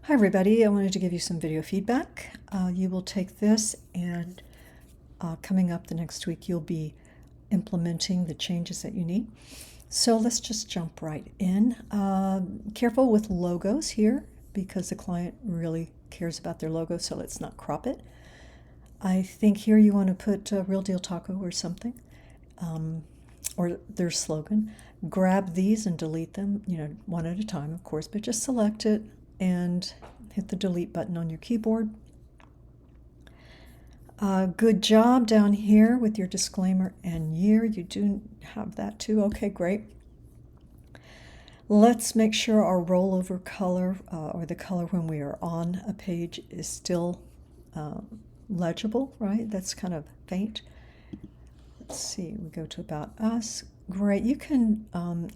Hi everybody, I wanted to give you some video feedback. You will take this and coming up the next week you'll be implementing the changes that you need. So let's just jump right in. Careful with logos here because the client really cares about their logo, so let's not crop it. I think here you want to put Real Deal Taco or something, or their slogan. Grab these and delete them, one at a time, of course, but just select it and hit the delete button on your keyboard. Good job down here with your disclaimer and year. You do have that too. Okay, great. Let's make sure our rollover color, or the color when we are on a page, is still legible, right? That's kind of faint. Let's see, we go to About Us. Great, you can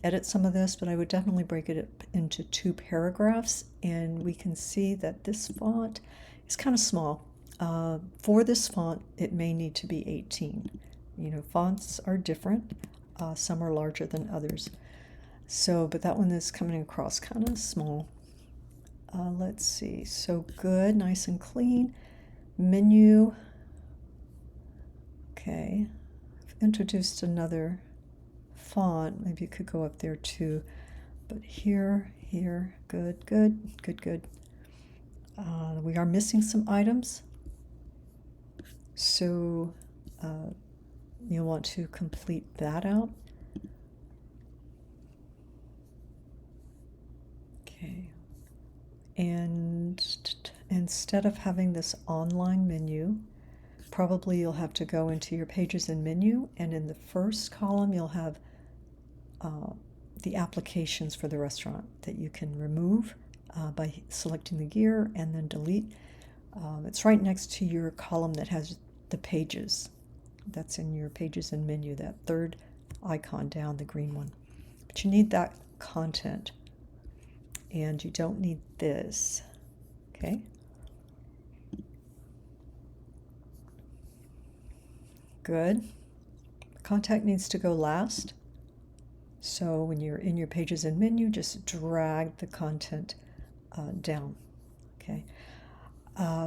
edit some of this, but I would definitely break it up into 2 paragraphs, and we can see that this font is kind of small. For this font, it may need to be 18. Fonts are different. Some are larger than others. So, but that one is coming across kind of small. Let's see, so good, nice and clean. Menu. Okay, I've introduced another font. Maybe you could go up there too. But here, good, good, good, good. We are missing some items. So you'll want to complete that out. Okay. And instead of having this online menu, probably you'll have to go into your pages and menu, and in the first column you'll have the applications for the restaurant that you can remove by selecting the gear and then delete. It's right next to your column that has the pages. That's in your pages and menu, that third icon down, the green one. But you need that content, and you don't need this. Okay. Good. Contact needs to go last. So when you're in your pages and menu, just drag the content down. Okay.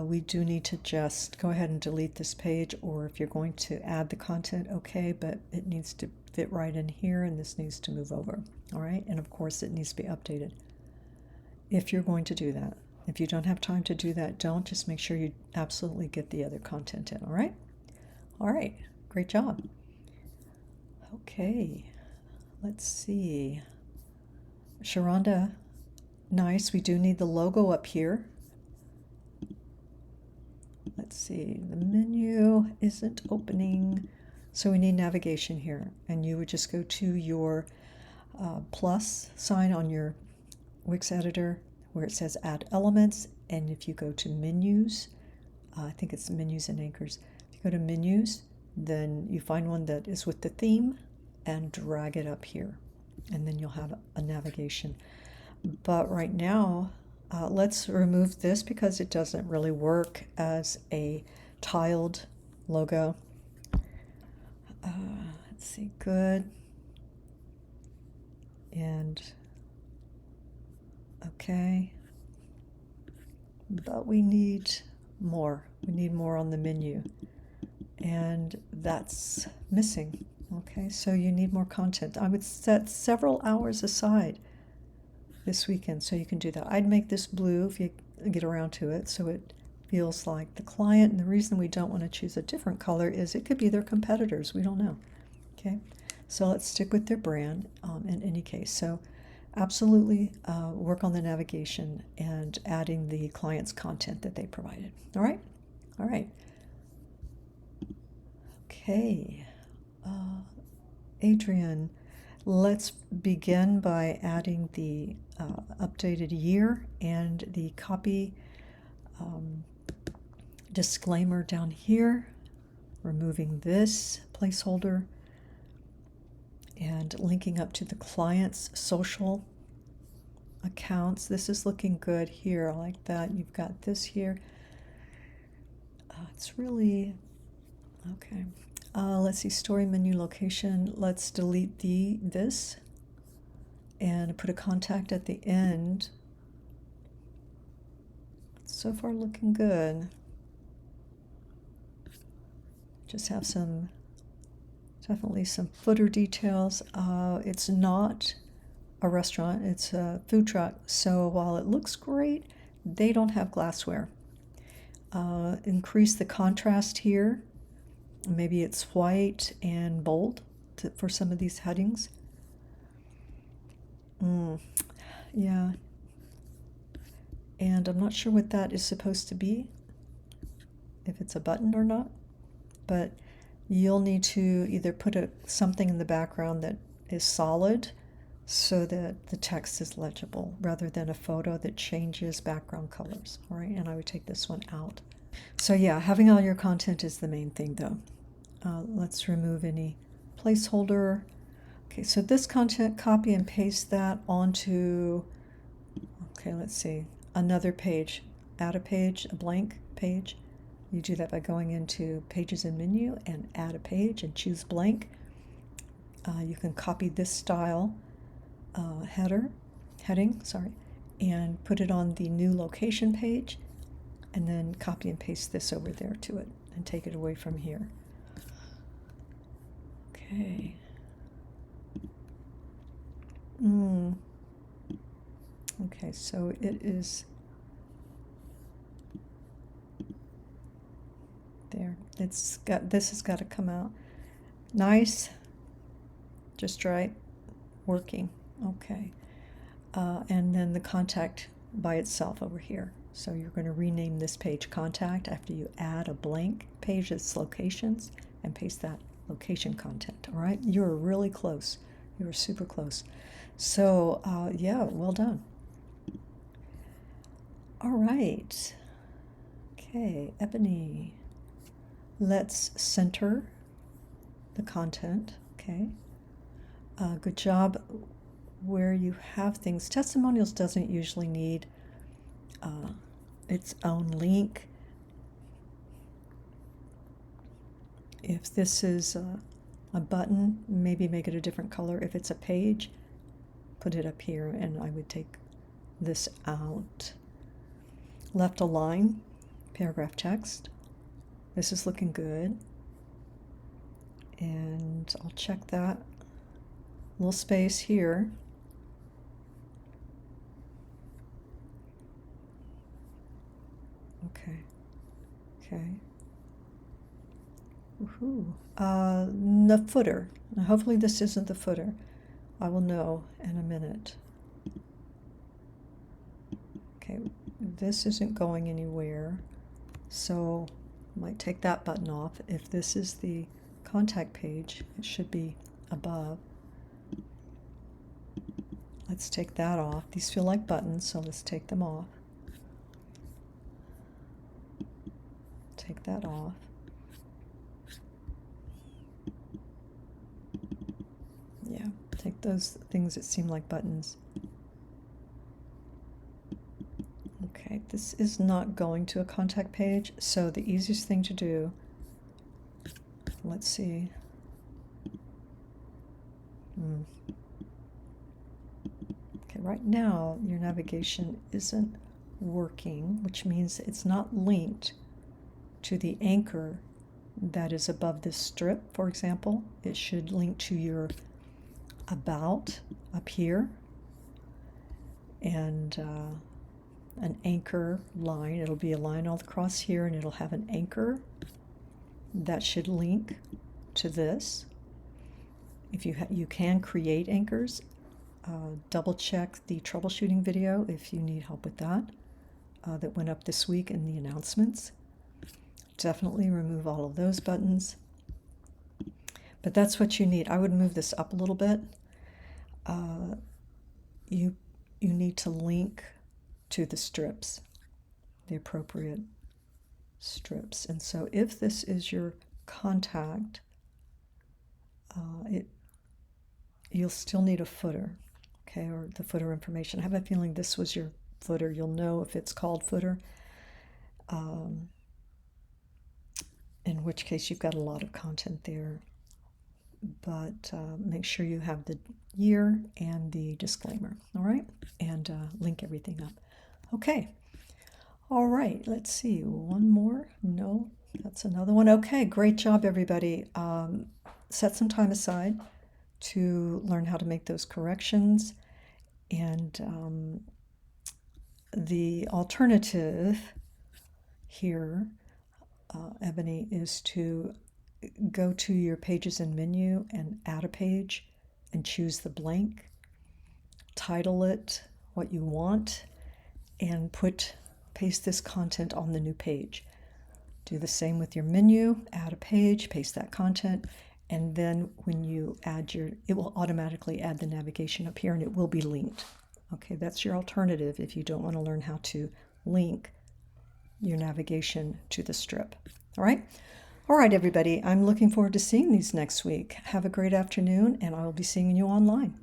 We do need to just go ahead and delete this page, or if you're going to add the content, okay, but it needs to fit right in here, and this needs to move over. All right. And of course, it needs to be updated if you're going to do that. If you don't have time to do that, don't. Just make sure you absolutely get the other content in. All right. All right. Great job. Okay. Let's see. Sharonda, nice. We do need the logo up here. Let's see. The menu isn't opening. So we need navigation here. And you would just go to your plus sign on your Wix editor where it says Add Elements. And if you go to Menus, I think it's Menus and Anchors. If you go to Menus, then you find one that is with the theme and drag it up here, and then you'll have a navigation. But right now, let's remove this because it doesn't really work as a tiled logo. Let's see, good. And okay. But we need more. We need more on the menu. And that's missing. Okay, so you need more content. I would set several hours aside this weekend so you can do that. I'd make this blue if you get around to it so it feels like the client. And the reason we don't want to choose a different color is it could be their competitors. We don't know. Okay, so let's stick with their brand in any case. So absolutely work on the navigation and adding the client's content that they provided. All right? All right. Okay. Adrian, let's begin by adding the updated year and the copy disclaimer down here, removing this placeholder and linking up to the client's social accounts. This is looking good here. I like that. You've got this here. It's really okay. Let's see, story menu location. Let's delete this and put a contact at the end so far looking good. Just have definitely some footer details. It's not a restaurant, it's a food truck, so while it looks great, they don't have glassware. Increase the contrast here. Maybe it's white and bold for some of these headings. Yeah. And I'm not sure what that is supposed to be, if it's a button or not, but you'll need to either put something in the background that is solid so that the text is legible rather than a photo that changes background colors. All right, and I would take this one out. So yeah, having all your content is the main thing though. Let's remove any placeholder. Okay, so this content, copy and paste that onto, okay, let's see, another page. Add a page, a blank page. You do that by going into Pages and Menu and add a page and choose blank. You can copy this style heading, and put it on the new location page, and then copy and paste this over there to it and take it away from here. Okay. Okay, so it is there. This has got to come out. Nice. Just right. Working. Okay. And then the contact by itself over here. So you're going to rename this page contact after you add a blank page that's locations and paste that location content. All right. You're really close. You were super close. So yeah, well done. All right. Okay, Ebony. Let's center the content. Okay. Good job. Where you have things, testimonials doesn't usually need its own link. If this is a button, maybe make it a different color. If it's a page, put it up here, and I would take this out. Left align, paragraph text. This is looking good. And I'll check that. Little space here. Okay. Okay. Woohoo. The footer. Now, hopefully this isn't the footer. I will know in a minute. Okay, this isn't going anywhere, so I might take that button off. If this is the contact page, it should be above. Let's take that off. These feel like buttons, so let's take them off. Take that off. Yeah, take those things that seem like buttons. Okay, this is not going to a contact page, so the easiest thing to do, let's see. Okay, right now your navigation isn't working, which means it's not linked to the anchor that is above this strip, for example. It should link to your about up here, and an anchor line. It'll be a line all across here, and it'll have an anchor that should link to this. If you can create anchors. Double check the troubleshooting video if you need help with that. That went up this week in the announcements. Definitely remove all of those buttons. But that's what you need. I would move this up a little bit. You need to link to the strips, the appropriate strips. And so if this is your contact, you'll still need a footer, okay, or the footer information. I have a feeling this was your footer. You'll know if it's called footer, in which case you've got a lot of content there. But make sure you have the year and the disclaimer, all right? And link everything up. Okay. All right, let's see, one more. No, that's another one. Okay, great job, everybody. Set some time aside to learn how to make those corrections. And the alternative here, Ebony, is to go to your pages and menu and add a page and choose the blank, title it what you want, and paste this content on the new page. Do the same with your menu, add a page, paste that content, and then when you add it will automatically add the navigation up here and it will be linked. Okay, that's your alternative if you don't want to learn how to link your navigation to the strip. All right? All right, everybody, I'm looking forward to seeing these next week. Have a great afternoon, and I will be seeing you online.